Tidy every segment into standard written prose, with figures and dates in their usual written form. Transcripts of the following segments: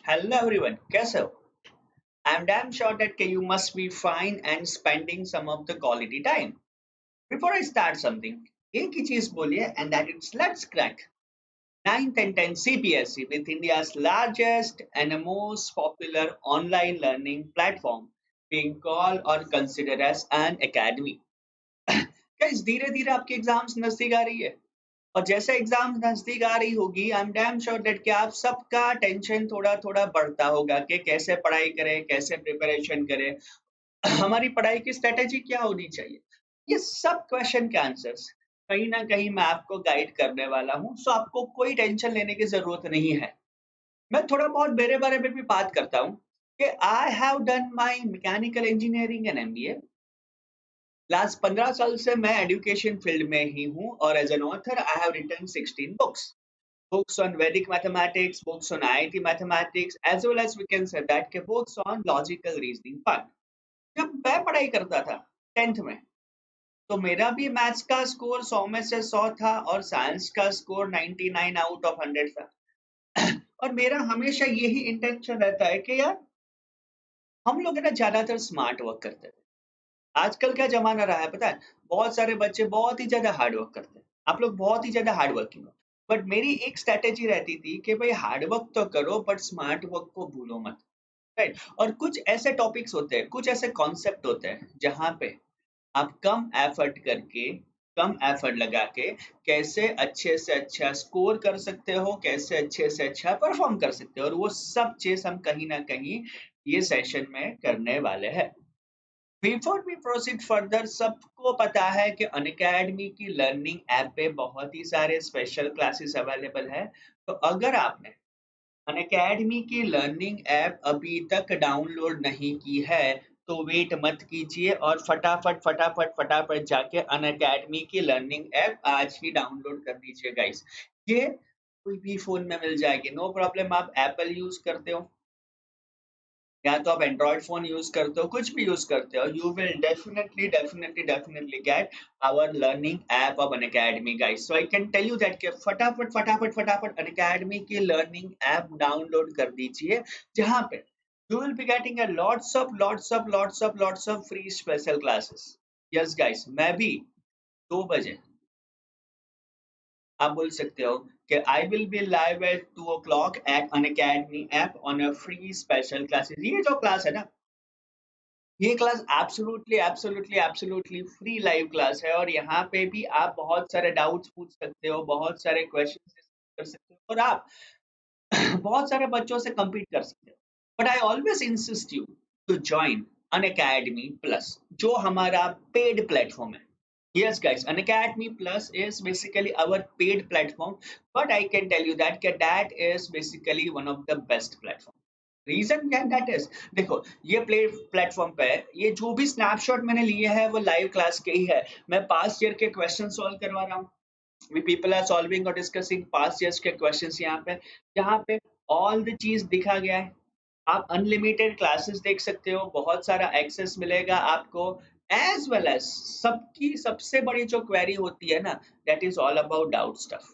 Hello everyone, कैसे हो? I'm damn sure that you must be fine and spending some of the quality time. Before I start something, एक ही चीज बोलिए and that is let's crack 9th and 10th CPSC with India's largest and most popular online learning platform being called or considered as an academy. Guys, धीरे धीरे आपके exams नजदीक आ रही है और जैसे एग्जाम नजदीक आ रही होगी I am damn sure that कि आप सबका टेंशन थोड़ा थोड़ा बढ़ता होगा कि कैसे पढ़ाई करें, कैसे प्रिपरेशन करें, हमारी पढ़ाई की स्ट्रेटेजी क्या होनी चाहिए। ये सब क्वेश्चन के आंसर्स कहीं ना कहीं मैं आपको गाइड करने वाला हूँ, सो आपको कोई टेंशन लेने की जरूरत नहीं है। मैं थोड़ा बहुत मेरे बारे में भी बात करता हूँ कि I have done my mechanical engineering and MBA. Last 15 साल से मैं एजुकेशन फील्ड में ही हूँ और as an author I have written 16 books, books on Vedic mathematics, books on IIT mathematics, as well as we can say that के books on logical reasoning part. जब मैं पढ़ाई करता था 10th में, तो मेरा भी मैथ्स का स्कोर 100 में से 100 था और साइंस का स्कोर 99 आउट ऑफ 100 था। और मेरा हमेशा यही इंटेंशन रहता है कि यार हम लोग है ना ज्यादातर स्मार्ट वर्क करते हैं। आजकल क्या जमाना रहा है पता है? बहुत सारे बच्चे बहुत ही ज़्यादा हार्ड वर्क करते हैं। आप लोग बहुत ही ज़्यादा हार्ड वर्किंग हो। बट मेरी एक स्ट्रैटेजी रहती थी कि भाई हार्ड वर्क तो करो बट स्मार्ट वर्क को भूलो मत, राइट? और कुछ ऐसे टॉपिक्स होते हैं, कुछ ऐसे कॉन्सेप्ट होते हैं जहाँ पे आप कम एफर्ट करके, कम एफर्ट लगा के कैसे अच्छे से अच्छा स्कोर कर सकते हो, कैसे अच्छे से अच्छा परफॉर्म कर सकते हो, और वो सब चीज़ हम कहीं न कहीं ये सेशन में करने वाले हैं। बिफोर वी प्रोसीड फर्दर, सबको पता है कि अनअकैडमी की लर्निंग ऐप पे बहुत ही सारे स्पेशल क्लासेस अवेलेबल है। तो अगर आपने अनअकैडमी की लर्निंग ऐप अभी तक डाउनलोड नहीं की है तो वेट मत कीजिए और फटाफट फटाफट फटाफट जाके अनअकैडमी की लर्निंग ऐप आज ही डाउनलोड कर दीजिए गाइस। ये कोई भी फोन में मिल जाएगी, नो प्रॉब्लम। आप एप्पल यूज करते हो या तो आप एंड्रॉइड फोन यूज करते हो, कुछ भी यूज करते हो, you will definitely definitely definitely get our learning app of Unacademy guys. So I can tell you that कि फटाफट फटाफट फटाफट अन अकेडमी की लर्निंग ऐप डाउनलोड कर दीजिए, जहां पे you will be getting a lots of free special classes. Yes guys, मैं भी 2 बजे आप बोल सकते हो कि I will be live at 2 o'clock at Unacademy app on a free special classes. ये जो क्लास है ना, ये class absolutely absolutely absolutely free live class है और यहाँ पे भी आप बहुत सारे डाउट्स पूछ सकते हो, बहुत सारे क्वेश्चन कर सकते हो और आप बहुत सारे बच्चों से compete कर सकते हो। But I always insist you to join Unacademy plus, जो हमारा पेड प्लेटफॉर्म है। Yes, guys, an Academy Plus is basically our paid platform, but I can tell you that is basically one of the best platform. Reason क्या that is, देखो ये platform पे ये जो भी स्नैपशॉट मैंने लिए हैं वो लाइव क्लास के ही है। मैं पास्ट ईयर के क्वेश्चन सॉल्व करवा रहा हूँ। वी पीपल आर सॉल्विंग और डिस्कसिंग पास्ट ईयर्स के क्वेश्चंस यहाँ पे, जहाँ पे ऑल द चीज दिखा गया है। आप अनलिमिटेड क्लासेस देख सकते हो, बहुत सारा एक्सेस मिलेगा आपको, एज वेल एज सबकी सबसे बड़ी जो क्वेरी होती है ना, that is all about doubt stuff.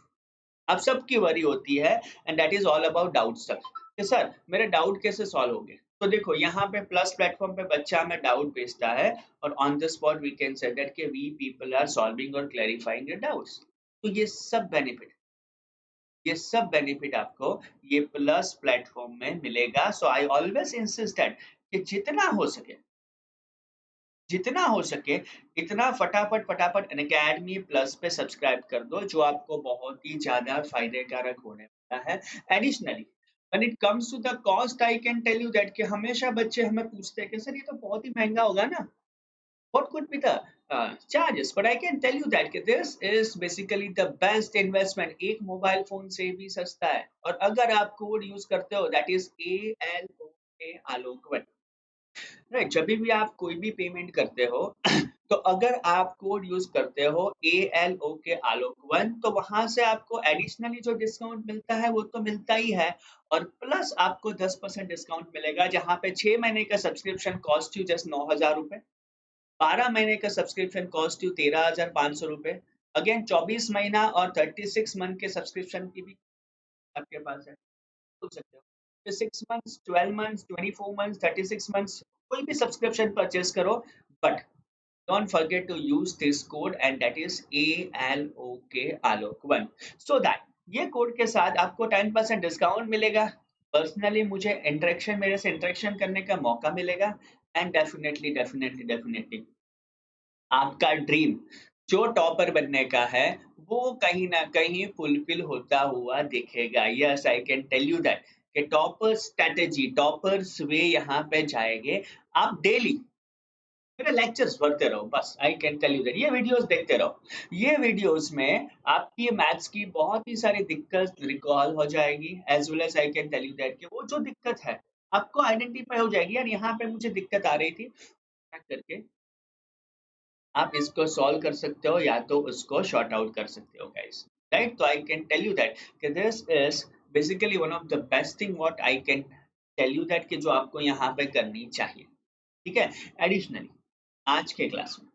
अब सबकी वरी होती है and that is all about doubt stuff कि सर मेरे डाउट कैसे सॉल्व होंगे। तो देखो यहाँ पे प्लस प्लेटफॉर्म पे बच्चा हमें डाउट भेजता है और on the spot we can say that कि वी पीपल आर सॉल्विंग और क्लैरिफाइंग योर डाउट्स। तो ये सब बेनिफिट आपको ये प्लस प्लेटफॉर्म में मिलेगा। सो आई ऑलवेज इंसिस्ट दैट कि जितना हो सके इतना फटाफट फटाफट अनअकैडमी प्लस पे सब्सक्राइब कर दो, जो आपको बहुत ही ज्यादा फायदे कारक होने वाला है। Additionally when it comes to the cost, I can tell you that कि हमेशा बच्चे हमें पूछते हैं कि सर ये तो बहुत ही महंगा होगा ना, what could be the charges, but I can tell you that कि this is basically the best investment। एक मोबाइल फोन से भी सस्ता है और अगर आप कोड यूज करते हो that is ALOK Alok, right? जब भी आप कोई भी पेमेंट करते हो तो अगर आप कोड यूज करते हो ALO के आलोक 1, तो वहां से आपको एडिशनली जो डिस्काउंट मिलता है वो तो मिलता ही है, और प्लस आपको 10% डिस्काउंट मिलेगा, जहां पे 6 महीने का सब्सक्रिप्शन कॉस्ट यू जस्ट 9,000 रुपए, 12 महीने का सब्सक्रिप्शन कॉस्ट यू 13,500 रुपए, अगेन 24 महीना और 36 मंथ के सब्सक्रिप्शन की भी आपके पास है, सोच सकते हो। फिर 6 मंथ्स, 12 मंथ्स, 24 मंथ्स, 36 मंथ्स, कोई भी सब्सक्रिप्शन परचेज करो, but don't forget to use this code and that is ALOK Alok 1 so that ये कोड के साथ आपको 10% डिस्काउंट मिलेगा। पर्सनली मुझे इंटरेक्शन मेरे से इंटरेक्शन करने का मौका मिलेगा एंड डेफिनेटली डेफिनेटली डेफिनेटली आपका ड्रीम जो टॉपर बनने का है वो कहीं ना कहीं फुलफिल होता हुआ दिखेगा। Yes I can tell you that कि टॉपर स्ट्रेटेजी टॉपर्स वे यहाँ पे जाएंगे। आप डेली मेरे लेक्चर्स पढ़ते रहो, बस I can tell you that. ये वीडियोस देखते रहो, ये वीडियोस में आपकी मैथ्स की बहुत ही सारी दिक्कत रिकॉल हो जाएगी as well as I can tell you that कि वो जो दिक्कत है आपको आइडेंटिफाई हो जाएगी, यार यहाँ पे मुझे दिक्कत आ रही थी करके आप इसको सॉल्व कर सकते हो या तो उसको शॉर्ट आउट कर सकते हो गाइस, राइट। तो I can tell you that कि this is basically one of the best thing what I can tell you that कि जो आपको यहाँ पे करनी चाहिए, ठीक है। एडिशनली आज के क्लास में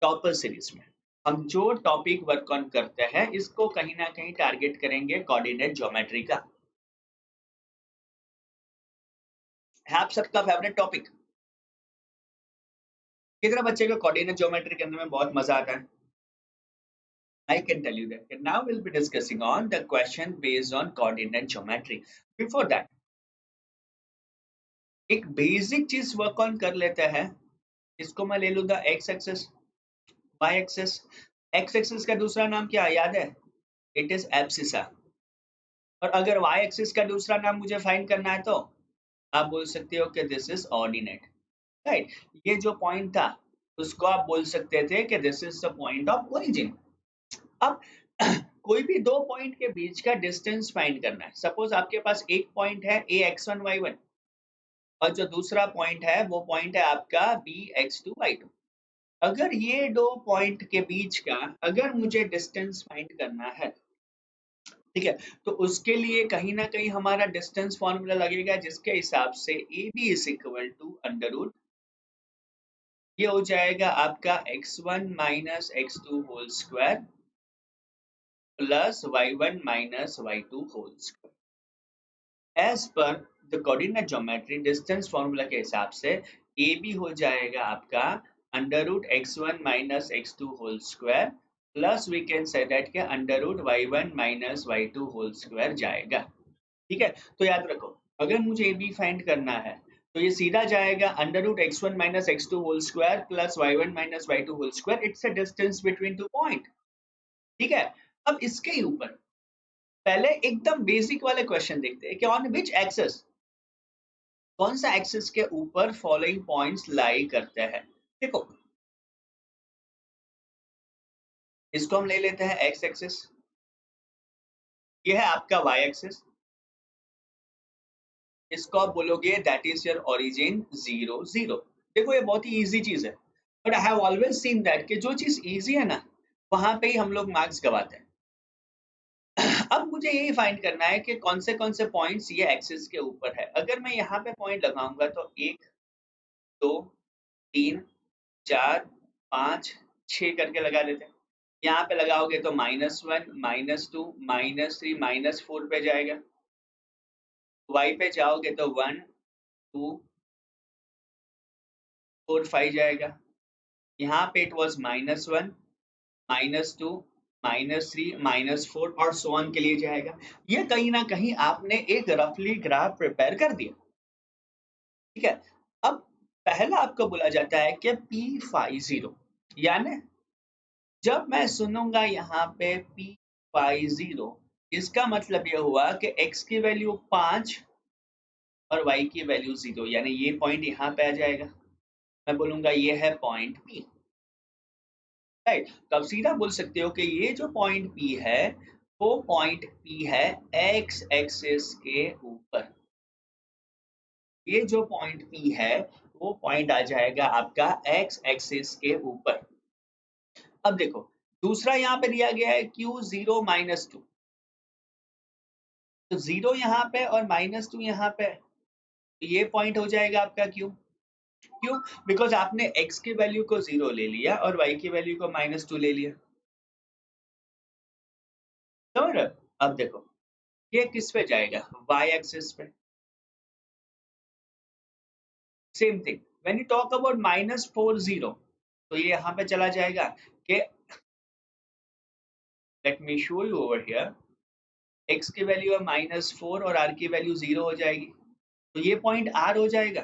टॉपर सीरीज में हम जो टॉपिक वर्क ऑन करते हैं इसको कहीं ना कहीं टारगेट करेंगे कोऑर्डिनेट ज्योमेट्री का। है आप सबका फेवरेट टॉपिक? कितने बच्चे को कोऑर्डिनेट ज्योमेट्री करने में बहुत मजा आता है? I can tell you that. And now we'll be discussing on the question based on coordinate geometry. Before that, एक बेसिक चीज वर्क ऑन कर लेते हैं। इसको मैं ले लूंगा X axis, Y axis. X axis का दूसरा नाम क्या याद है? It is abscissa. और अगर वाई एक्सिस का दूसरा नाम मुझे फाइंड करना है तो आप बोल सकते हो कि दिस इज ऑर्डिनेट, राइट। ये जो पॉइंट था उसको आप बोल सकते थे कि this is the point of origin. अब कोई भी दो पॉइंट के बीच का डिस्टेंस फाइंड करना है। सपोज आपके पास एक पॉइंट है A X one Y one और जो दूसरा पॉइंट है वो पॉइंट है आपका B X two Y two. अगर ये दो पॉइंट के बीच का अगर मुझे डिस्टेंस फाइंड करना है, ठीक है, तो उसके लिए कहीं ना कहीं हमारा डिस्टेंस फॉर्मूला लगेगा जिसके हिसाब से a B is equal to under root, ये हो जाएगा आपका x one minus x two whole square plus Y one minus Y two whole square. As per the coordinate geometry distance formula के हिसाब से ए बी हो जाएगा आपका under root x one minus x two whole square plus we can say that के under root y one minus Y two whole square जाएगा, ठीक है। तो याद रखो अगर मुझे ए बी फाइंड करना है तो ये सीधा जाएगा under root x one minus x two whole square plus Y one minus Y two whole square. It's a distance between two point, ठीक है। अब इसके ऊपर पहले एकदम बेसिक वाले क्वेश्चन देखते हैं कि ऑन विच एक्सेस, कौन सा एक्सेस के ऊपर फॉलोइंग पॉइंट्स लाई करते हैं। देखो इसको हम ले लेते हैं एक्स एक्सेस, ये है आपका वाई एक्सेस, इसको आप बोलोगे दैट इज योर ओरिजिन 0 0। देखो ये बहुत ही इजी चीज है, but I have always seen that कि जो चीज इजी है ना वहां पे ही हम लोग मार्क्स गवाते हैं। अब मुझे यही फाइंड करना है कि कौन से पॉइंट्स ये एक्सिस के ऊपर है। अगर मैं यहाँ पे पॉइंट लगाऊंगा तो 1 2 3 4 5 6 करके लगा देते हैं। यहाँ पे लगाओगे तो -1 -2 -3 -4 पे जाएगा। y पे जाओगे तो 1 2 4 5 जाएगा। यहाँ पे इट वाज -1 -2 -3 -4 और सो ऑन के लिए जाएगा। ये कहीं ना कहीं आपने एक रफली ग्राफ प्रिपेयर कर दिया, ठीक है। अब पहला आपको बोला जाता है कि P50, यानी जब मैं सुनूंगा यहाँ पे P50 इसका मतलब ये हुआ कि x की वैल्यू 5 और y की वैल्यू 0, यानी ये पॉइंट यहाँ पे आ जाएगा। मैं बोलूंगा ये है पॉइंट P, राइट। तो आप सीधा बोल सकते हो कि ये जो पॉइंट P है वो पॉइंट P है x एक्सिस के ऊपर। ये जो पॉइंट P है वो पॉइंट आ जाएगा आपका x एक्सिस के ऊपर। अब देखो दूसरा यहाँ पे दिया गया है Q0 -2, तो 0 यहाँ पे और -2 यहाँ पे, तो ये पॉइंट हो जाएगा आपका Q। क्यों? बिकॉज आपने x की वैल्यू को 0 ले लिया और y की वैल्यू को -2 ले लिया, समझ रहे हो? अब देखो ये किस पे जाएगा, y एक्सिस पे। Same thing when you talk about -4 0, तो ये यहाँ पे चला जाएगा कि let me show you over here, x की वैल्यू है -4 और r की वैल्यू 0 हो जाएगी, तो ये पॉइंट r हो जाएगा।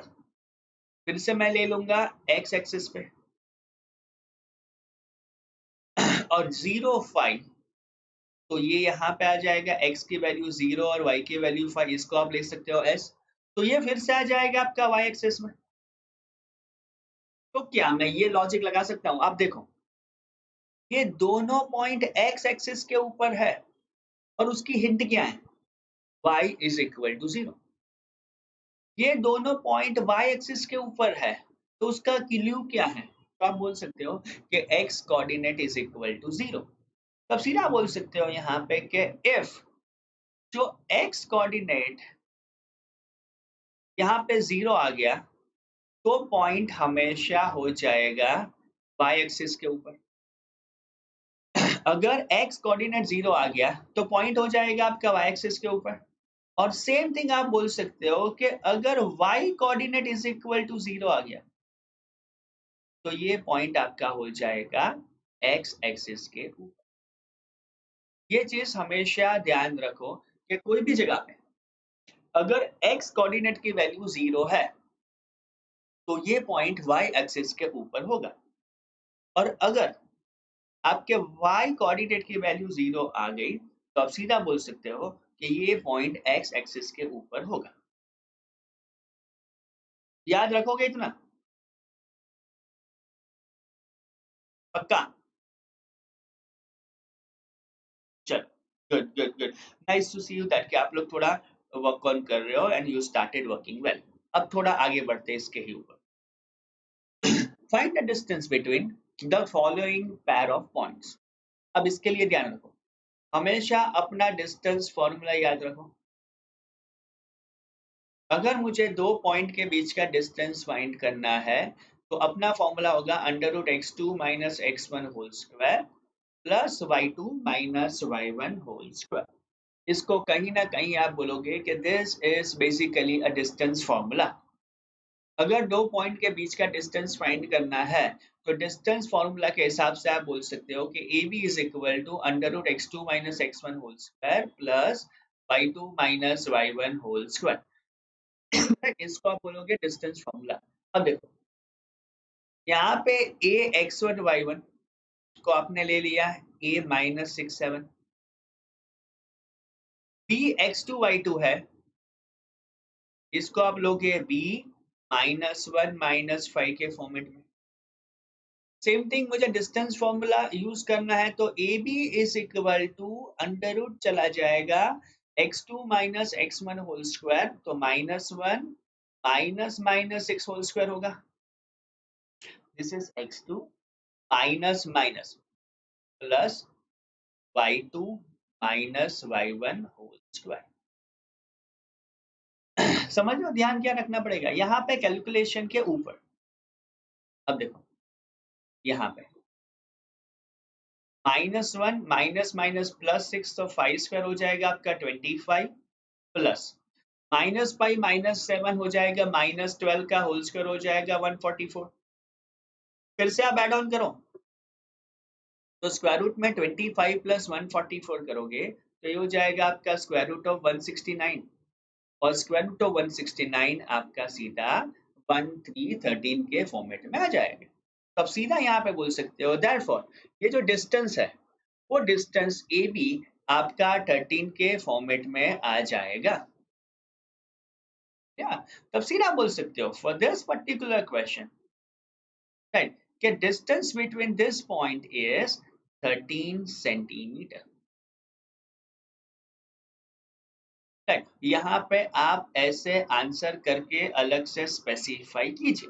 फिर से मैं ले लूंगा x एक्सिस पे और 0 5, तो ये यहाँ पे आ जाएगा x की वैल्यू 0 और y की वैल्यू 5, इसको आप ले सकते हो s। तो ये फिर से आ जाएगा आपका y एक्सिस में। तो क्या मैं ये लॉजिक लगा सकता हूँ? आप देखो, ये दोनों पॉइंट x एक्सिस के ऊपर है और उसकी हिंट क्या है? y is equal to 0। ये दोनों पॉइंट y एक्सिस के ऊपर है, तो उसका क्लू क्या है? तो आप बोल सकते हो कि x coordinate is equal to 0। तब सीधा बोल सकते हो यहाँ पे कि इफ जो x कोऑर्डिनेट यहाँ पे 0 आ गया, तो पॉइंट हमेशा हो जाएगा y एक्सिस के ऊपर। अगर x कोऑर्डिनेट 0 आ गया, तो पॉइंट हो जाएगा आपका y एक्सिस के ऊपर। और सेम थिंग आप बोल सकते हो कि अगर y coordinate is equal to 0 आ गया, तो ये पॉइंट आपका हो जाएगा x एक्सिस के ऊपर। ये चीज हमेशा ध्यान रखो कि कोई भी जगह पे अगर x कोऑर्डिनेट की वैल्यू 0 है, तो ये पॉइंट y एक्सिस के ऊपर होगा। और अगर आपके y कोऑर्डिनेट की वैल्यू 0 आ गई, तो आप सीधा बोल सकते हो कि ये पॉइंट x एक्सिस के ऊपर होगा। याद रखोगे इतना? पक्का? चलो, good good good. Nice to see you that कि आप लोग थोड़ा वर्क ऑन कर रहे हो and you started working well. अब थोड़ा आगे बढ़ते हैं इसके ही ऊपर। Find the distance between the following pair of points. अब इसके लिए ध्यान रखो, हमेशा अपना डिस्टेंस फॉर्मूला याद रखो। अगर मुझे दो पॉइंट के बीच का डिस्टेंस फाइंड करना है, तो अपना फॉर्मूला होगा √x2 minus x1 whole square plus y2 minus y1 whole square. इसको कहीं ना कहीं आप बोलोगे कि this is basically a distance formula. अगर दो पॉइंट के बीच का डिस्टेंस फाइंड करना है, तो डिस्टेंस फॉर्मूला के हिसाब से आप बोल सकते हो कि A B is equal to √x2 minus x1 whole square plus y2 minus y1 whole square. इसको आप बोलोगे डिस्टेंस फॉर्मूला। अब देखो, यहाँ पे a x1 y1 को आपने ले लिया है a minus 6 7, b x2 y2 है, इसको आप लोगे b -1 -5 के फॉर्मेट में। सेम थिंग मुझे डिस्टेंस फॉर्मूला यूज करना है, तो A B is equal to under root चला जाएगा x2 minus x1 whole square, तो -1 माइनस माइनस 6 होल स्क्वायर होगा। This is x2 minus minus plus y2 minus y1 whole square. समझ लो ध्यान क्या रखना पड़ेगा यहाँ पे कैलकुलेशन के ऊपर। अब देखो यहाँ पे -1 माइनस माइनस प्लस 6, तो 5 स्क्वायर हो जाएगा आपका 25 प्लस -5 -7 हो जाएगा -12 का होल स्क्वायर हो जाएगा 144। फिर से आप ऐड ऑन करो, तो स्क्वायर रूट में 25 प्लस 144 करोगे, तो ये हो जाएगा आपका स्क्वायर रूट ऑफ 169, और स्क्वायर रूट ऑफ 169 आपका सीधा 1313 के फॉर्मेट में आ जाएगा। तब सीधा यहाँ पे बोल सकते हो देयरफॉर ये जो डिस्टेंस है, वो डिस्टेंस ए बी आपका 13 के फॉर्मेट में आ जाएगा। या तब सीधा बोल सकते हो for this particular question, right, कि distance between this point is 13 centimetre. Right, यहाँ पे आप ऐसे आंसर करके अलग से स्पेसिफाई कीजिए।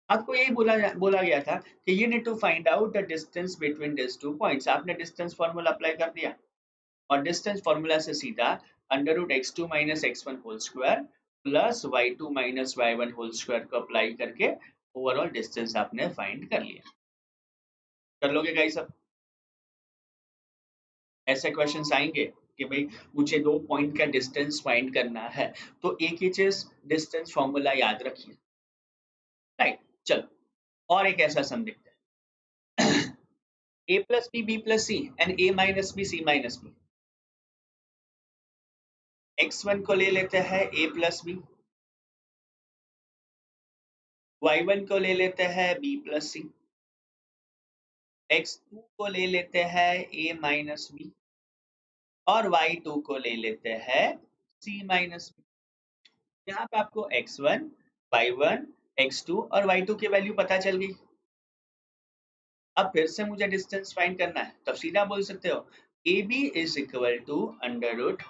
आपको यही बोला गया था कि you need to find out the distance between this two points. आपने डिस्टेंस फार्मूला अप्लाई कर दिया, और डिस्टेंस फार्मूला से सीधा √x2 minus x1 whole square plus y2 minus y1 whole square को अप्लाई करके ओवरऑल डिस्टेंस आपने फाइंड कर लिया। कर लोगे गाइस? सब ऐसे क्वेश्चंस आएंगे कि भाई मुझे दो पॉइंट का डिस्टेंस फाइंड करना है, तो एक ही चीज डिस्टेंस फार्मूला याद रखिए। राइट। चलो और एक ऐसा सम देखते हैं। a plus b c and a minus b c minus b। x1 को ले लेते हैं a प्लस b, y1 को ले लेते हैं b प्लस c, x2 को ले लेते हैं a माइनस b और y2 को ले लेते हैं c माइनस b। यहाँ पे आपको x1, y1, x2 और y2 की वैल्यू पता चल गई। अब फिर से मुझे डिस्टेंस फाइंड करना है, तब सीधा बोल सकते हो AB is equal to under root,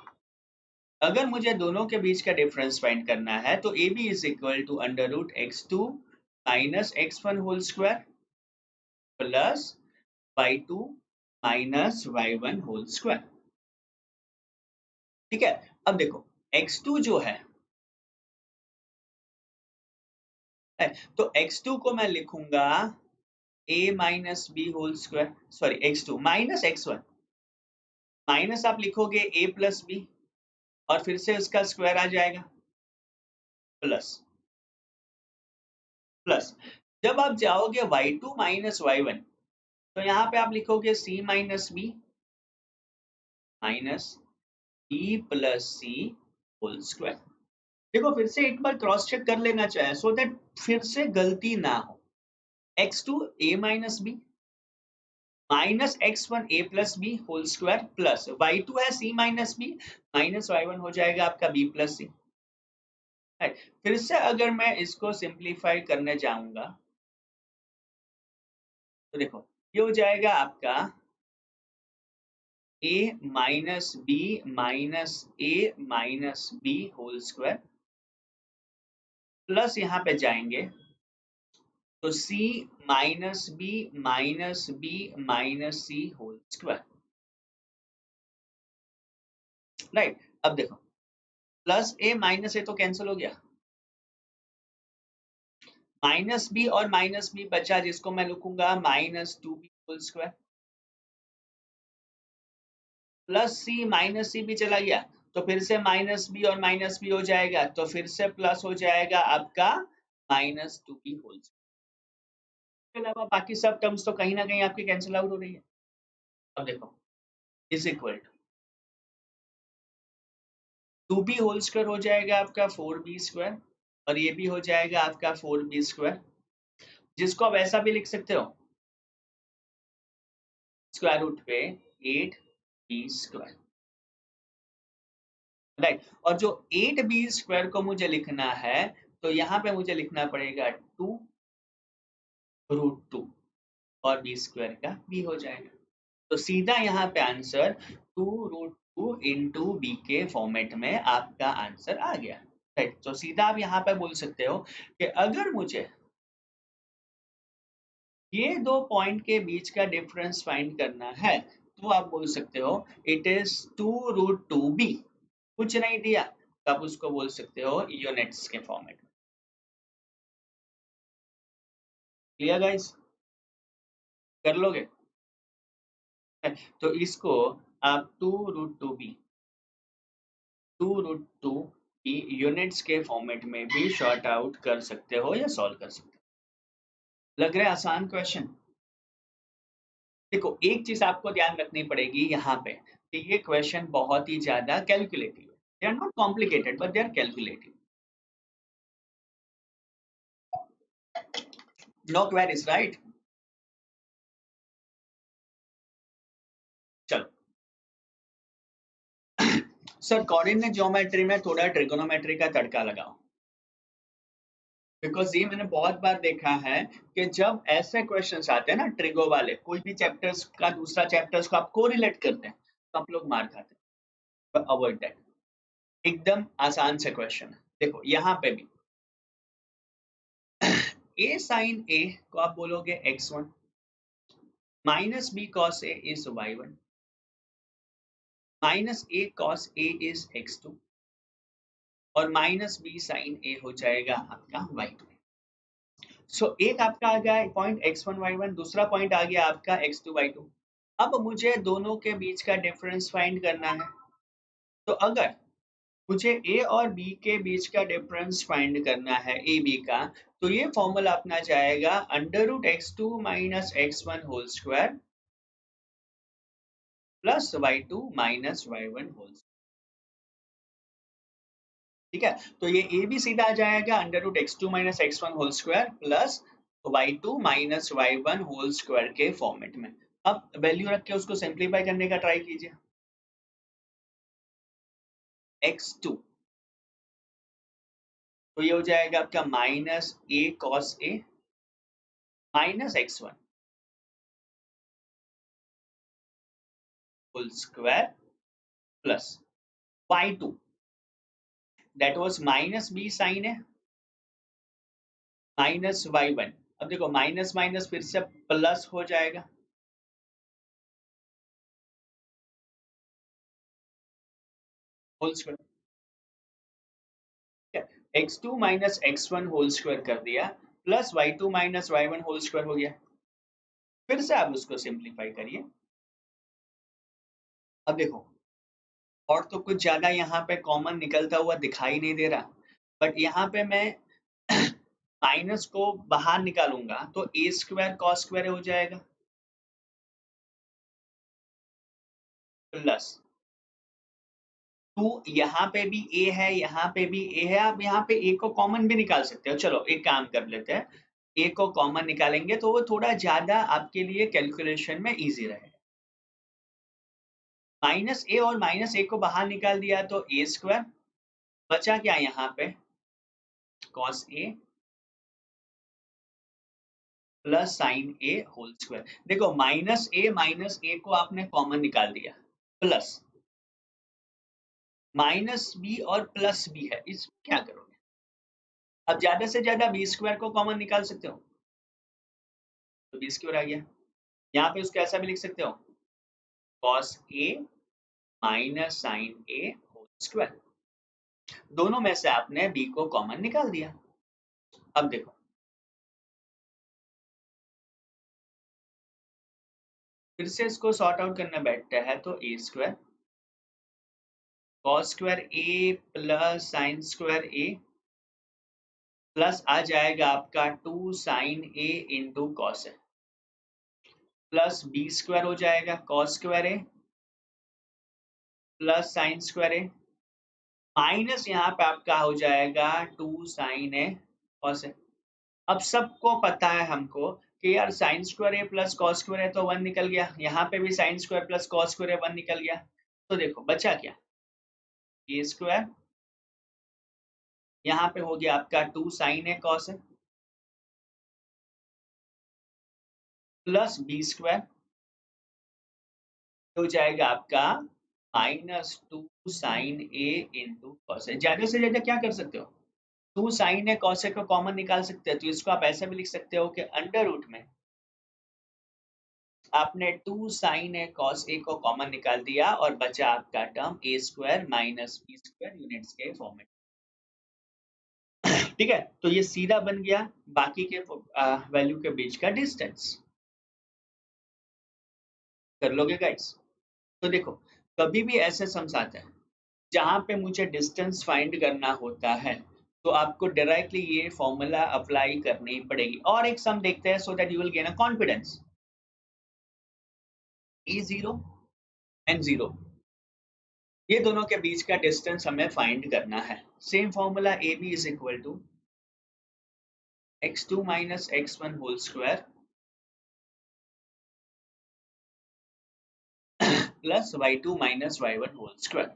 अगर मुझे दोनों के बीच का डिफरेंस फाइंड करना है तो AB is equal to under root x2 minus x1 whole square plus y2 minus y1 whole square. ठीक है, अब देखो x2 जो है, तो x2 को मैं लिखूंगा a minus B whole square, sorry x2 minus x1, minus आप लिखोगे a प्लस बी और फिर से उसका स्क्वायर आ जाएगा प्लस प्लस। जब आप जाओगे y2 माइनस y1 तो यहाँ पे आप लिखोगे c minus B minus b plus c whole square. देखो फिर से एक बार क्रॉस चेक कर लेना चाहिए सो दैट फिर से गलती ना हो। x2 a minus B minus x1 a plus B whole square plus y2 है c minus B minus y1 हो जाएगा आपका b प्लस सी। फिर से अगर मैं इसको सिंप्लीफाई करने जाऊंगा तो देखो ये हो जाएगा आपका a minus B minus a minus B whole square plus यहाँ पे जाएंगे तो c minus B minus C whole square. Right, अब देखो प्लस a माइनस ए तो कैंसिल हो गया, माइनस बी और माइनस बी बचा जिसको मैं लिखूंगा minus two B whole square plus c minus c भी चला गया तो फिर से माइनस बी और माइनस बी हो जाएगा तो फिर से प्लस हो जाएगा आपका minus two B whole square. इसके अलावा बाकी सब टर्म्स तो कहीं ना कहीं आपकी कैंसिल आउट हो रही है। अब देखो is equal to B whole square हो जाएगा आपका फोर बी स्क्वायर और ये भी हो जाएगा आपका फोर बी स्क्वायर जिसको आप ऐसा भी लिख सकते हो स्क्वायर रूट पे एट बी स्क्वायर। राइट, और जो एट बी स्क्वायर को मुझे लिखना है तो यहाँ पे मुझे लिखना पड़ेगा टू रूट टू और बी स्क्वायर का बी हो जाएगा। तो सीधा यहाँ पे answer two root two into B के फॉर्मेट में आपका आंसर आ गया। राइट, तो सीधा आप यहाँ पे बोल सकते हो कि अगर मुझे ये दो पॉइंट के बीच का डिफरेंस फाइंड करना है तो आप बोल सकते हो it is two root two B, कुछ नहीं दिया तो आप उसको बोल सकते हो यूनिट्स के फॉर्मेट में। क्लियर गाइस, कर लोगे? तो इसको आप टू रूट टू की यूनिट्स के फॉर्मेट में भी शॉर्ट आउट कर सकते हो या सॉल्व कर सकते हो। लग रहा है आसान क्वेश्चन? देखो एक चीज आपको ध्यान रखनी पड़ेगी यहाँ पे कि ये क्वेश्चन बहुत ही ज्यादा कैलकुलेटिव है, they are not complicated but they are calculative. No queries right? चलो सर कोऑर्डिनेट ज्योमेट्री में थोड़ा ट्रिगोनोमेट्री का तड़का लगाओ, बिकॉज ये मैंने बहुत बार देखा है कि जब ऐसे क्वेश्चंस आते हैं ना ट्रिगो वाले, कोई भी चैप्टर्स का दूसरा चैप्टर्स को आप कोरिलेट करते हैं तो आप लोग मार खाते हैं। अवॉइड दैट, एकदम आसान से क्वेश्चन है। देखो यहाँ पे भी a साइन a को आप बोलोगे x1 minus b cos a is y1 minus a cos a is x2 और माइनस b साइन a हो जाएगा आपका y2। सो एक आपका आ गया पॉइंट x1 y1, दूसरा पॉइंट आ गया आपका x2 y2। अब मुझे दोनों के बीच का डिफरेंस फाइंड करना है। तो अगर मुझे ए और बी के बीच का डिफरेंस फाइंड करना है, ए बी का। तो ये फॉर्मूला अपना जाएगा √x2 minus x1 whole square plus y2 minus y1 whole. ठीक है, तो ये ए भी सीधा आ जाएगा √x2 minus x1 whole square plus y2 minus y1 whole square के फॉर्मेट में। अब वैल्यू रख के उसको सिंप्लीफाई करने का ट्राई कीजिए। x2 तो ये हो जाएगा आपका minus a cos a minus x1 whole square plus y2 that was minus b sin a minus y1। अब देखो माइनस माइनस फिर से प्लस हो जाएगा whole square. x2 minus x1 whole square कर दिया plus y2 minus y1 whole square हो गया। फिर से आप उसको सिंप्लीफाई करिए। अब देखो और तो कुछ ज्यादा यहाँ पे कॉमन निकलता हुआ दिखाई नहीं दे रहा, बट यहाँ पे मैं माइनस को बाहर निकालूंगा तो ए स्क्वायर कॉस स्क्वायर हो जाएगा प्लस टू, यहाँ पे भी ए है यहाँ पे भी ए है, आप यहाँ पे ए को कॉमन भी निकाल सकते हो। चलो एक काम कर लेते हैं, ए को कॉमन निकालेंगे तो वो थोड़ा ज्यादा आपके लिए कैलकुलेशन में इजी रहेगा। माइनस ए और माइनस ए को बाहर निकाल दिया तो ए स्क्वायर बचा क्या यहाँ पे cos A plus sign A whole square. देखो माइनस ए को आपने कॉमन निकाल दिया प्लस माइनस बी और प्लस बी है, इसमें क्या करोगे? अब ज्यादा से ज्यादा बी स्क्वायर को कॉमन निकाल सकते हो तो बी स्क्वायर आ गया। यहाँ पे उसको ऐसा भी लिख सकते हो cos A minus sign A whole square. दोनों में से आपने बी को कॉमन निकाल दिया। अब देखो फिर से इसको सॉर्ट आउट करना बैठता है तो a square cos square a plus sign square a plus आ जाएगा आपका 2 sign A into cos A plus B square हो जाएगा cos square a plus sign square A minus यहाँ पे आपका हो जाएगा 2 साइन ए कॉस ए। अब सबको पता है हमको कि यार sine square a plus cos square a तो 1 निकल गया, यहाँ पे भी sine square plus cos square a 1 निकल गया। तो देखो बचा क्या ए स्क्वायर, यहाँ पे हो गया आपका 2 sign A cos A plus B square हो जाएगा आपका -2 sign A into cos A. ज्यादा से ज्यादा क्या कर सकते हो 2 साइन ए कॉस ए को कॉमन निकाल सकते हैं, तो इसको आप ऐसा भी लिख सकते हो कि अंडर रूट में आपने 2 साइन ए कॉस ए को कॉमन निकाल दिया और बचा आपका term a square minus b square units के फॉर्म में। ठीक है, तो ये सीधा बन गया बाकी के वैल्यू के बीच का डिस्टेंस। कर लोगे गाइस? तो देखो कभी भी ऐसे सम्स आते हैं जहाँ पे मुझे डिस्टेंस फाइंड करना होता है तो आपको डायरेक्टली ये फॉर्मूला अप्लाई करनी पड़ेगी। और एक सम देखते हैं so that you will gain a confidence. E0 and 0 ये दोनों के बीच का डिस्टेंस हमें फाइंड करना है। Same formula A B is equal to x2 minus x1 whole square plus y2 minus y1 whole square.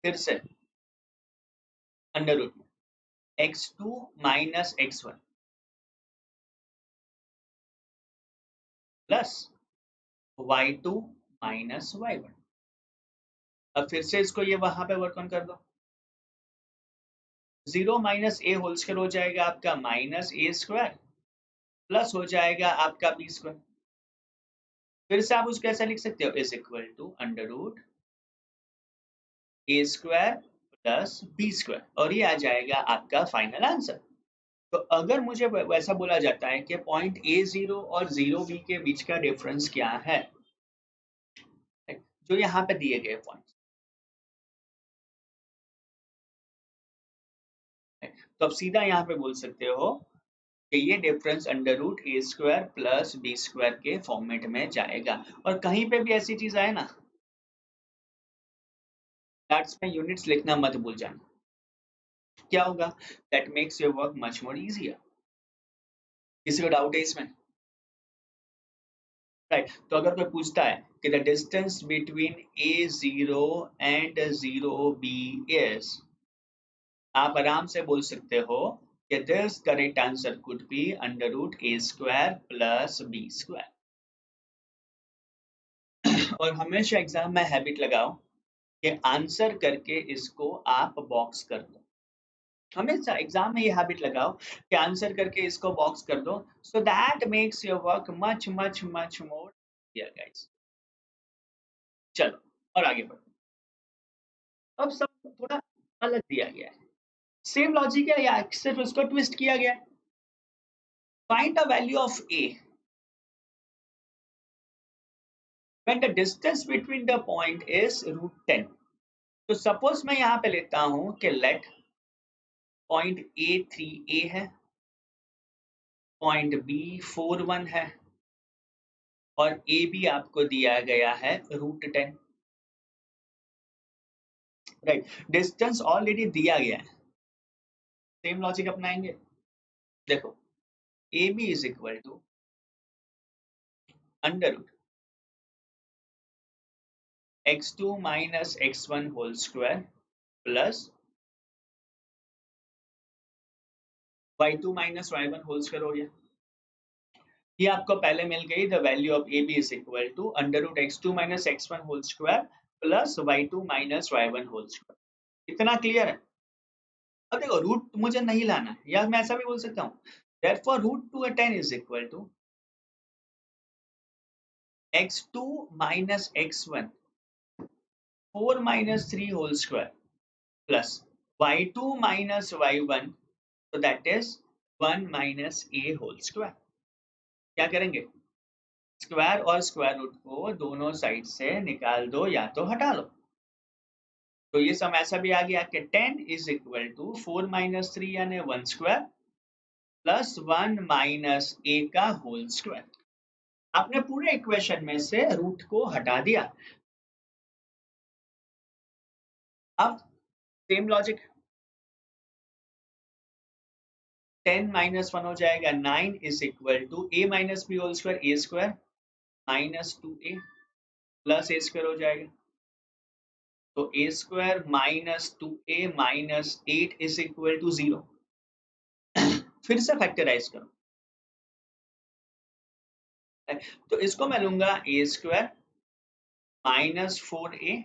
फिर से अंडर रूट में x2 minus x1 plus y2 minus y1। अब फिर से इसको ये वहां पे वर्क ऑन कर दो। 0 माइनस ए होल स्क्वायर हो जाएगा आपका माइनस ए स्क्वायर प्लस हो जाएगा आपका बी स्क्वायर। फिर से आप उसको ऐसा लिख सकते हो is equal to under root A square plus B square और ये आ जाएगा आपका फाइनल आंसर। तो अगर मुझे वैसा बोला जाता है कि पॉइंट A0 और 0B के बीच का डिफरेंस क्या है, जो यहाँ पे दिए गए पॉइंट तो अब सीधा यहाँ पे बोल सकते हो कि ये difference under root A square plus B square के फॉर्मेट में जाएगा। और कहीं पे भी ऐसी चीज आए ना, दैट्स में यूनिट्स लिखना मत भूल जाना। क्या होगा? That makes your work much more easier. किसी को डाउट है इसमें? राइट, तो अगर कोई पूछता है कि the distance between A zero and zero B is, आप आराम से बोल सकते हो कि this correct answer could be under root A square plus B square. और हमेशा एग्जाम में हैबिट लगाओ कि आंसर करके इसको आप बॉक्स कर दो। हमेशा एग्जाम में ये हैबिट लगाओ कि आंसर करके इसको बॉक्स कर दो, so that makes your work much much much more easier guys. चलो और आगे बढ़ो। अब सब थोड़ा अलग दिया गया है, सेम लॉजिक है या सिर्फ उसको ट्विस्ट किया गया है। Find the value of A when the distance between the point is √10। तो सपोज मैं यहाँ पे लेता हूँ कि लेट पॉइंट ए 3a है, पॉइंट बी 4 1 है, और ए भी आपको दिया गया है √10। राइट, डिस्टेंस ऑलरेडी दिया गया है, सेम लॉजिक अपनाएंगे। देखो, A B is equal to under root x2 minus x1 whole square plus y2 minus y1 whole square हो गया। ये आपको पहले मिल गई the value of A B is equal to under root x2 minus x1 whole square plus y2 minus y1 whole square. इतना clear है? अब देखो, रूट मुझे नहीं लाना है, या मैं ऐसा भी बोल सकता हूँ therefore √2 is equal to x2 minus x1 4 minus 3 whole square plus y2 minus y1, तो that is 1 minus a whole square. क्या करेंगे? स्क्वायर और स्क्वायर रूट को दोनों साइड से निकाल दो या तो हटा लो। तो ये सम ऐसा भी आ गया कि 10 इज इक्वल टू 4 माइनस 3 यानी 1 स्क्वायर प्लस 1 माइनस ए का होल स्क्वायर। आपने पूरे इक्वेशन में से रूट को हटा दिया। अब सेम लॉजिक, 10 माइनस 1 हो जाएगा 9 is equal to a minus B whole square, a square minus 2a plus a square हो जाएगा। तो a square minus 2a minus 8 is equal to 0। फिर से फैक्टराइज करो, तो इसको मैं लूंगा a square minus 4a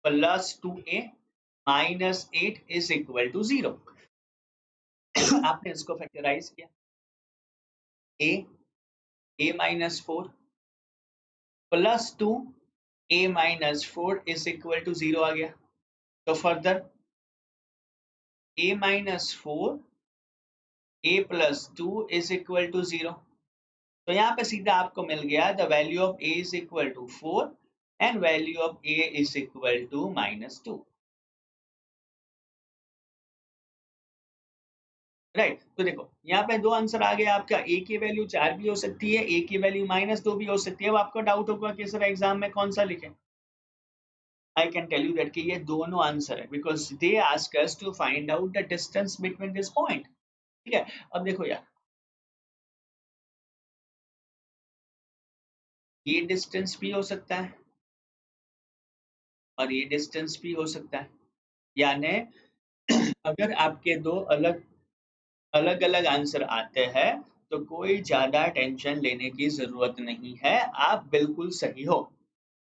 plus 2a minus 8 is equal to 0। आपने इसको फैक्टराइज किया, a minus 4 plus 2 a minus 4 is equal to 0 आ गया। तो further a minus 4 a plus 2 is equal to 0। तो यहाँ पे सीधा आपको मिल गया the value of a is equal to 4 and value of a is equal to -2। Right, तो देखो यहाँ पे दो आंसर आ गया आपका, ए की वैल्यू 4 भी हो सकती है, ए की वैल्यू -2 भी हो सकती है। अब आपको डाउट होगा कि सर एग्जाम में कौन सा लिखें। I can tell you that कि ये दोनों आंसर है, because they ask us to find out the distance between this point. ठीक है, अब देखो यार, ये डिस्टेंस भी हो सकता है और ये डिस्टेंस भी हो सकता है, यानी अगर आपके दो अलग अलग अलग आंसर आते हैं तो कोई ज्यादा टेंशन लेने की जरूरत नहीं है, आप बिल्कुल सही हो।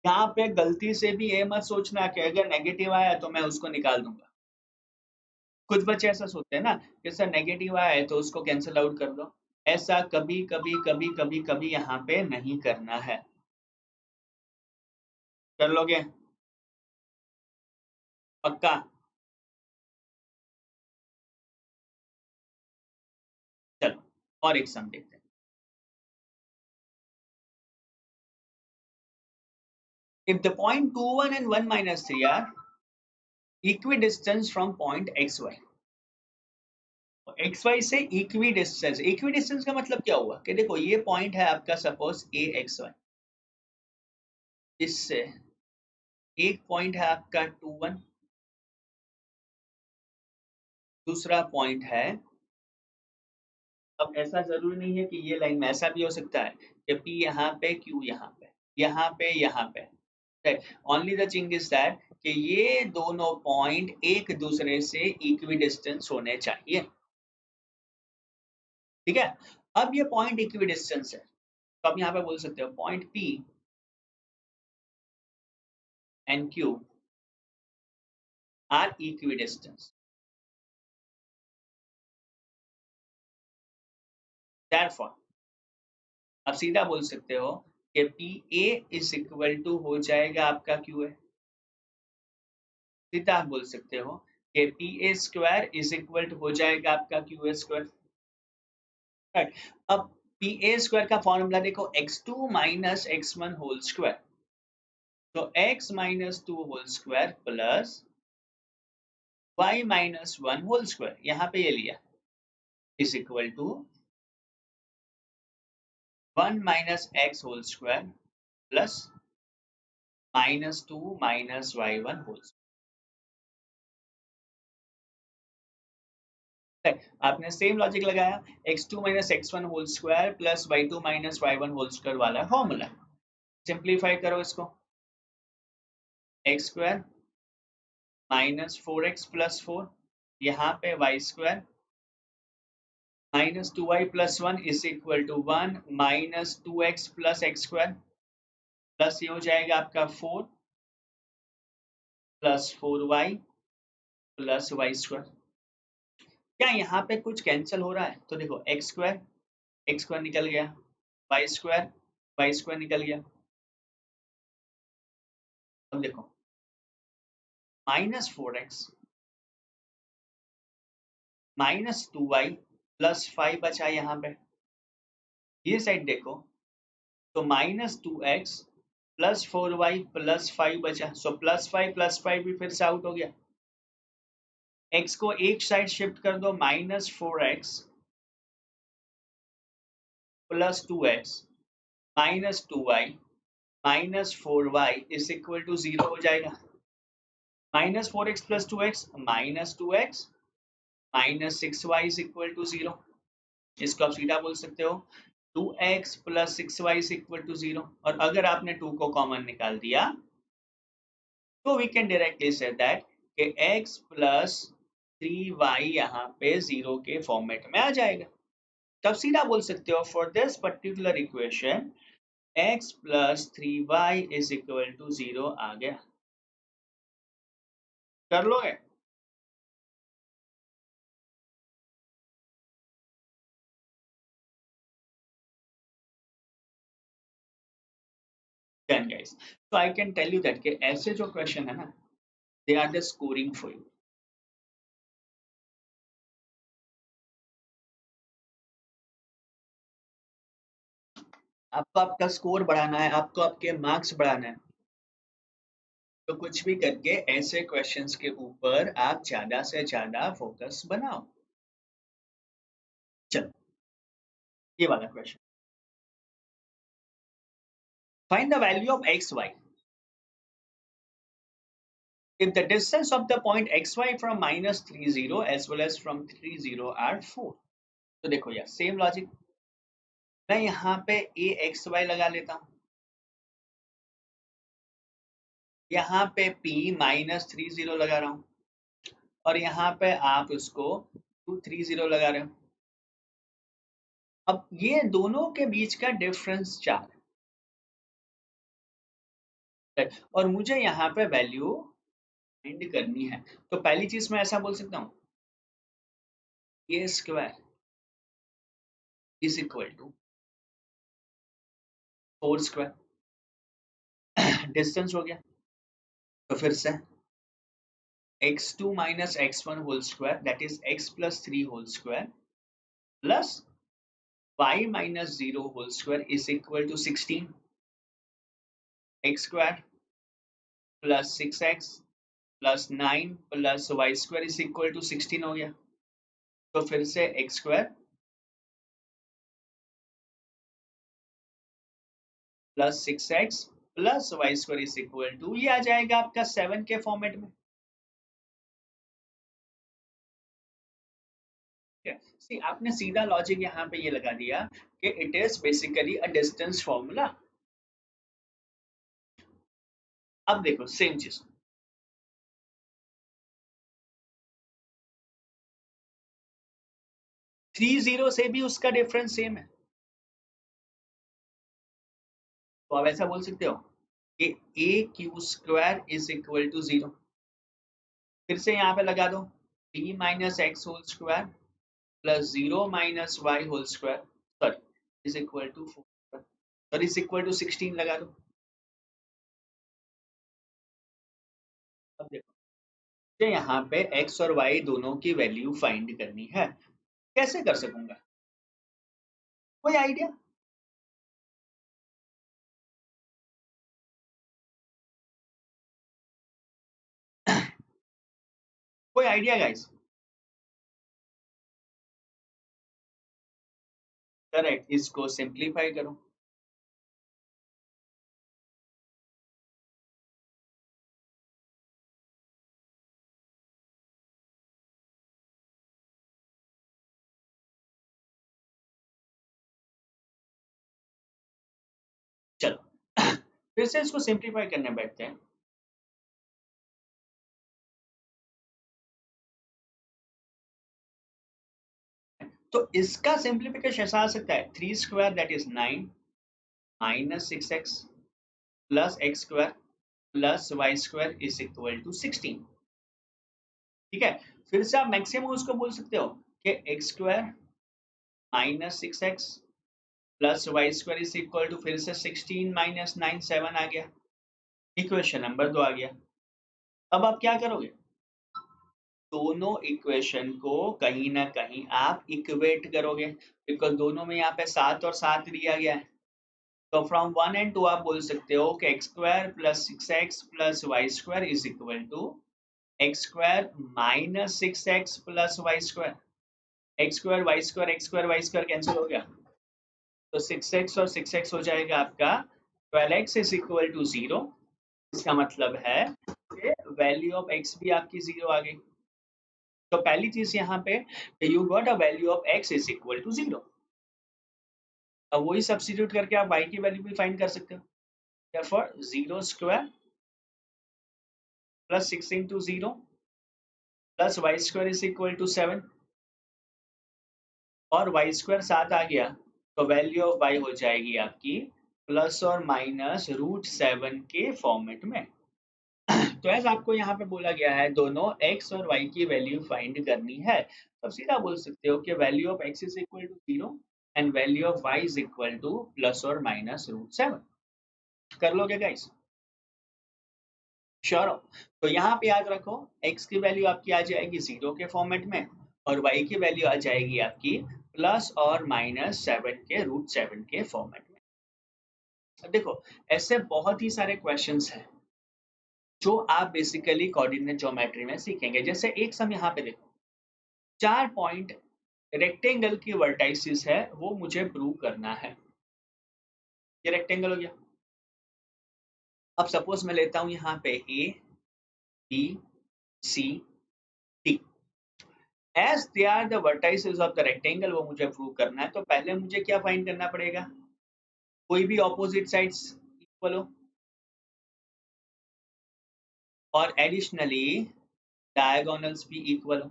यहाँ पे गलती से भी ये मत सोचना कि अगर नेगेटिव आया तो मैं उसको निकाल दूंगा। कुछ बच्चे ऐसा सोचते हैं ना कि सर नेगेटिव आया है तो उसको कैंसिल आउट कर दो। ऐसा कभी कभी कभी कभी कभी यहाँ पे नहीं करना है। कर लोगे? पक्का? चलो और एक सम देखते हैं। If the point 2 1 and 1 minus 3 are equidistant from point xy, X Y से इक्वी डिस्टेंस का मतलब क्या हुआ कि देखो ये पॉइंट है आपका सपोज ए एक्स वाई, इससे एक पॉइंट है आपका 2 1, दूसरा पॉइंट है, अब ऐसा जरूरी नहीं है कि ये लाइन में, ऐसा भी हो सकता है कि P यहाँ पे Q यहाँ पे यहाँ पे, right. Only the thing is that कि ये दोनों पॉइंट एक दूसरे से इक्वी डिस्टेंस होने चाहिए, ठीक है। अब ये पॉइंट इक्वी डिस्टेंस है, तो आप यहाँ पे बोल सकते हो point P and Q are equidistance, therefore आप सीधा बोल सकते हो कि P A is equal to हो जाएगा आपका क्यू ए, सीधा आप बोल सकते हो कि P A square is equal to हो जाएगा आपका क्यू ए स्क्वायर, राइट। अब पी ए स्क्वायर का फॉर्मूला देखो x2 minus x1 whole square, तो x minus 2 whole square plus y minus 1 whole square, यहाँ पे ये लिया, is equal to 1 minus x whole square plus minus 2 minus y1 whole square. आपने same logic लगाया, x2 minus x1 whole square plus y2 minus y1 whole square वाला formula, simplify करो इसको, x square minus 4x plus 4, यहाँ पे Y square minus 2y plus 1 is equal to 1 minus 2x plus X square, plus ये हो जाएगा आपका 4 plus 4y plus Y square. क्या यहाँ पे कुछ कैंसिल हो रहा है? तो देखो एक्स स्क्वायर निकल गया, वाई स्क्वायर निकल गया। अब देखो -4x -2y प्लस 5 बचा यहाँ पे, ये साइड देखो तो -2x प्लस 4y प्लस 5 बचा, सो प्लस 5 भी फिर से आउट हो गया। x को एक साइड शिफ्ट कर दो, -4x plus 2x -2y -4y is equal to 0 हो जाएगा। -4x plus 2x -2x -6y is equal to 0, इसको आप सीधा बोल सकते हो 2x plus 6y is equal to 0, और अगर आपने 2 को कॉमन निकाल दिया तो we can directly say that कि x प्लस 3y यहाँ पे 0 के फॉर्मेट में आ जाएगा। तब सीधा बोल सकते हो for this particular equation x plus 3y is equal to 0 आ गया। कर लोगे? Then guys, so I can tell you that कि ऐसे जो क्वेश्चन है ना, they are the scoring for you. आपको आपका स्कोर बढ़ाना है, आपको आपके मार्क्स बढ़ाना है, तो कुछ भी करके ऐसे क्वेश्चंस के ऊपर आप ज्यादा से ज्यादा फोकस बनाओ। चलो ये वाला question, find the value of X Y if the distance of the point xy from -30 as well as from 30 are 4। तो देखो यार सेम लॉजिक, मैं यहाँ पे ए एक्स वाई लगा लेता हूँ, यहाँ पे p -30 लगा रहा हूँ, और यहाँ पे आप उसको 230 लगा रहे हो। अब ये दोनों के बीच का डिफरेंस 4 है, और मुझे यहाँ पे वैल्यू फाइंड करनी है। तो पहली चीज मैं ऐसा बोल सकता हूँ a square is equal to 4 square, distance हो गया, तो फिर से x2 minus x1 whole square that is x plus 3 whole square plus y minus 0 whole square is equal to 16, x square plus 6x 9 plus y square is equal to 16 हो गया। तो फिर से X square plus 6x plus Y square is equal to, ये आ जाएगा आपका 7 के फॉर्मेट में। सी आपने सीधा लॉजिक यहाँ पे ये लगा दिया कि it is basically a distance formula. अब देखो सेम चीज 30 से भी उसका डिफरेंस सेम है, तो आप ऐसा बोल सकते हो कि a q square is equal to 0। फिर से यहाँ पे लगा दो 3 माइनस x whole square plus 0 minus y whole square, sorry, is equal to 4, और इज इक्वल टू 16 लगा दो। अब देखो मुझे यहाँ पे x और y दोनों की वैल्यू फाइंड करनी है, कैसे कर सकूंगा, कोई आइडिया? कोई आइडिया गाइस? करेक्ट, इसको सिंप्लीफाई करो। चलो फिर से इसको सिंप्लीफाई करने बैठते हैं। तो इसका सिंप्लीफिकेशन ऐसा आ सकता है 3 square that is 9 minus 6x plus X square plus Y square is equal to 16। ठीक है, फिर से आप मैक्सिमम उसको बोल सकते हो कि X square minus 6x plus Y square is equal to फिर से 16 माइनस 9, 7 आ गया, इक्वेशन नंबर 2 आ गया। अब आप क्या करोगे, दोनों इक्वेशन को कहीं ना कहीं आप इक्वेट करोगे, बिकॉज दोनों में यहाँ पे 7 और 7 दिया गया है। तो फ्रॉम 1 एंड 2 आप बोल सकते हो कि X square plus 6x plus Y square is equal to X square minus 6x plus Y square. X square Y square X square Y square cancel हो गया, तो 6x और 6x हो जाएगा आपका 12x इज इक्वल टू 0। इसका मतलब है कि वैल्यू ऑफ x भी आपकी 0 आ गई। तो पहली चीज यहाँ पे you got a value of x is equal to 0। अब वही सब्स्टिट्यूट करके आप y की वैल्यू भी फाइंड कर सकते हो। therefore 0 square plus 6 into 0 plus Y square is equal to 7, और वाई स्क्वायर 7 आ गया, तो वैल्यू ऑफ y हो जाएगी आपकी प्लस और माइनस √7 के फॉर्मेट में। तो ऐसा आपको यहाँ पे बोला गया है दोनों x और y की वैल्यू फाइंड करनी है, तो सीधा बोल सकते हो कि value of x is equal to 0 and value of y is equal to plus और माइनस √7। कर लोगे गाइस? श्योर हो? तो यहाँ पे याद रखो x की वैल्यू आपकी आ जाएगी 0 के फॉर्मेट में, और y की वैल्यू आ जाएगी आपकी प्लस और माइनस 7 के √7 के फॉर्मेट में। अब देखो ऐसे बहुत ही सारे क्वेश्चंस हैं जो आप बेसिकली कोऑर्डिनेट ज्योमेट्री में सीखेंगे। जैसे एक सम यहाँ पे देखो, 4 पॉइंट रेक्टेंगल की वर्टाइसिस है, वो मुझे प्रूव करना है। ये रेक्टेंगल हो गया। अब सपोज मैं लेता हूँ यहाँ पे A B C D, as they are the vertices of the rectangle, वो मुझे प्रूव करना है। तो पहले मुझे क्या फाइंड करना पड़ेगा, कोई भी ऑपोजिट साइड्स इक्वल हो, और एडिशनली डायगोनल्स भी इक्वल हो।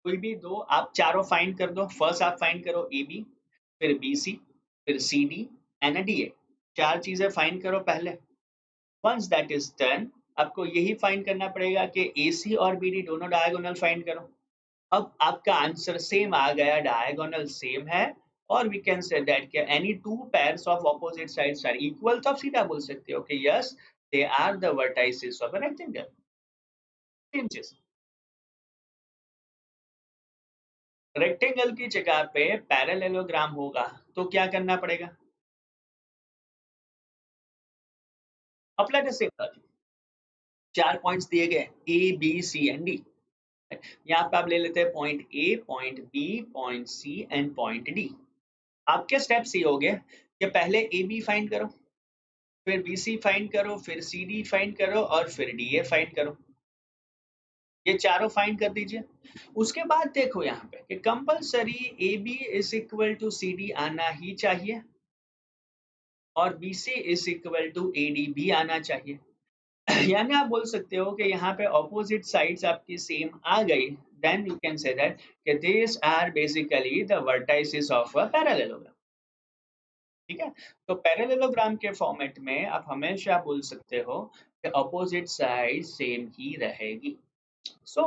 कोई भी दो, आप चारों फाइंड कर दो। फर्स्ट आप फाइंड करो ए बी, फिर बी सी, फिर C D and D A. चार चीजें फाइंड करो पहले। वंस दैट इज डन, आपको यही फाइंड करना पड़ेगा कि ए सी और बी डी दोनों डायगोनल फाइंड करो। अब आपका आंसर सेम आ गया, डायगोनल सेम है, और वी कैन से दैट कि any two pairs of opposite sides are equal. तो आप सीधा बोल सकते हो कि yes they are the vertices of a rectangle. Same चीज, रेक्टेंगल की जगह पे पैरेललोग्राम होगा तो क्या करना पड़ेगा, अप्लाई द सेम लॉजिक। चार पॉइंट्स दिए गए A B C and D, यहाँ पे आप ले लेते हैं point A, point B, point C and point D. आपके स्टेप्स ये हो गए कि पहले ए बी फाइंड करो, फिर बी सी फाइंड करो, फिर सी डी फाइंड करो और फिर डी ए फाइंड करो। ये चारों फाइंड कर दीजिए। उसके बाद देखो यहाँ पे कि compulsory A B is equal to C D आना ही चाहिए और B C is equal to A D भी आना चाहिए। यानी आप बोल सकते हो कि यहाँ पे ऑपोजिट साइड्स आपकी सेम आ गई, then you can say that कि this are basically the vertices of a parallelogram. ठीक है, तो पैरेललोग्राम के फॉर्मेट में आप हमेशा बोल सकते हो कि ऑपोजिट साइड सेम ही रहेगी। सो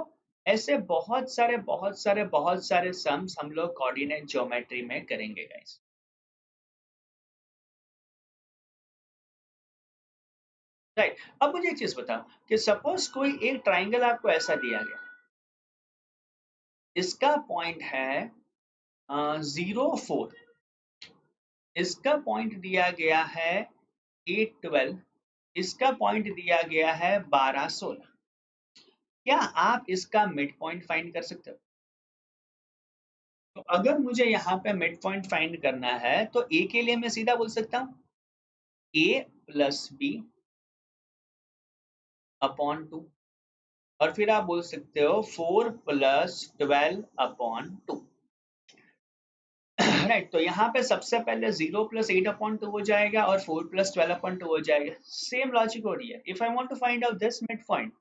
ऐसे बहुत सारे सम्स हम लोग कोऑर्डिनेट ज्योमेट्री में करेंगे गाइस। राइट, अब मुझे एक चीज बताओ कि सपोज कोई एक ट्राइंगल आपको ऐसा दिया गया, इसका पॉइंट है 0 4, इसका पॉइंट दिया गया है 8 12, इसका पॉइंट दिया गया है 12 16। क्या आप इसका मिड पॉइंट फाइंड कर सकते हो? तो अगर मुझे यहाँ पे मिड पॉइंट फाइंड करना है तो ए के लिए मैं सीधा बोल सकता हूँ ए प्लस बी अपॉन 2, और फिर आप बोल सकते हो 4 प्लस 12 अपॉन 2। राइट, तो यहाँ पे सबसे पहले 0 प्लस 8 अपॉन 2 हो जाएगा और 4 प्लस 12 अपॉन 2 हो जाएगा। सेम लॉजिक हो रही है। If I want to find out this mid point,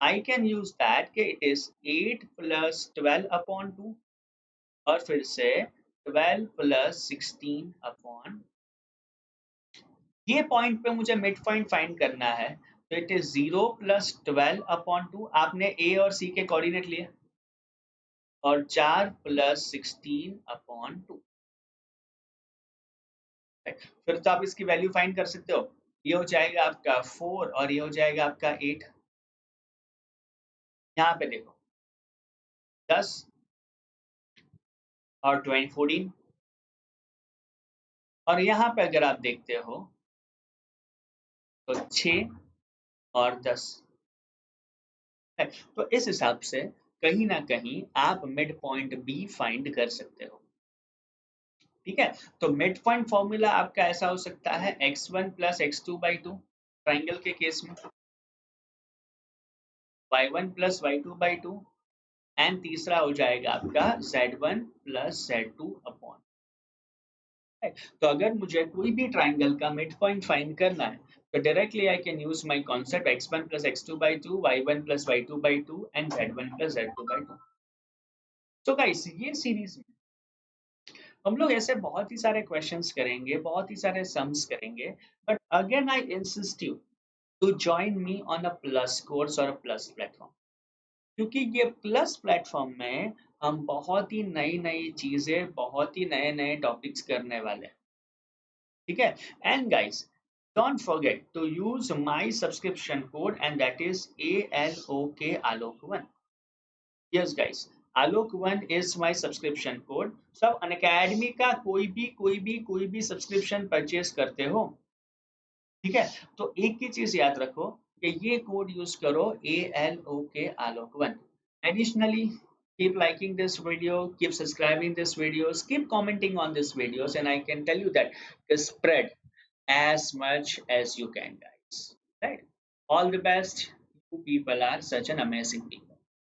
I can use that कि इट इज 8 प्लस 12 अपॉन 2 और फिर से 12 प्लस 16 अपॉन, ये पॉइंट पे मुझे मिड पॉइंट फाइंड करना है। तो इट इज 0 प्लस 12 अपॉन 2, आपने ए और सी के कोऑर्डिनेट लिए, और 4 प्लस 16 अपॉन 2। फिर तो आप इसकी वैल्यू फाइंड कर सकते हो। ये हो जाएगा आपका 4 और ये हो जाएगा आपका 8। यहाँ पे देखो 10 और 20 14, और यहाँ पे अगर आप देखते हो तो 6 और 10 है। तो इस हिसाब से कहीं ना कहीं आप मिड पॉइंट बी फाइंड कर सकते हो। ठीक है, तो मिड पॉइंट फॉर्मूला आपका ऐसा हो सकता है x1 प्लस x2/2 ट्राइंगल के केस में, y1 प्लस y2/2, एंड तीसरा हो जाएगा आपका z1 प्लस z2 अपॉन। तो अगर मुझे कोई भी ट्राइंगल का मिड पॉइंट फाइंड करना है तो directly I can use my concept x1 plus x2/2, y1 plus y2/2 and z1 plus z2/2। तो गाइस ये सीरीज में हम लोग ऐसे बहुत ही सारे क्वेश्चंस करेंगे, बहुत ही सारे सम्स करेंगे, but again I insist you to join me on a plus course और अ प्लस प्लेटफॉर्म, क्योंकि ये प्लस प्लेटफॉर्म में हम बहुत ही नई नई चीजें, बहुत ही नए नए टॉपिक्स करने वाले हैं। ठीक है, and guys don't forget to use my subscription code and that is ALOK Alok1। Yes guys, Alok1 is my subscription code. सब अनअकैडमी का कोई भी सब्सक्रिप्शन परचेस करते हो, ठीक है, तो एक ही चीज याद रखो कि ये कोड यूज करो ALOK Alok1। Additionally keep liking this video, keep subscribing this videos, keep commenting on this videos, and I can tell you that spread as much as you can, guys. Right, all the best. You people are such an amazing people.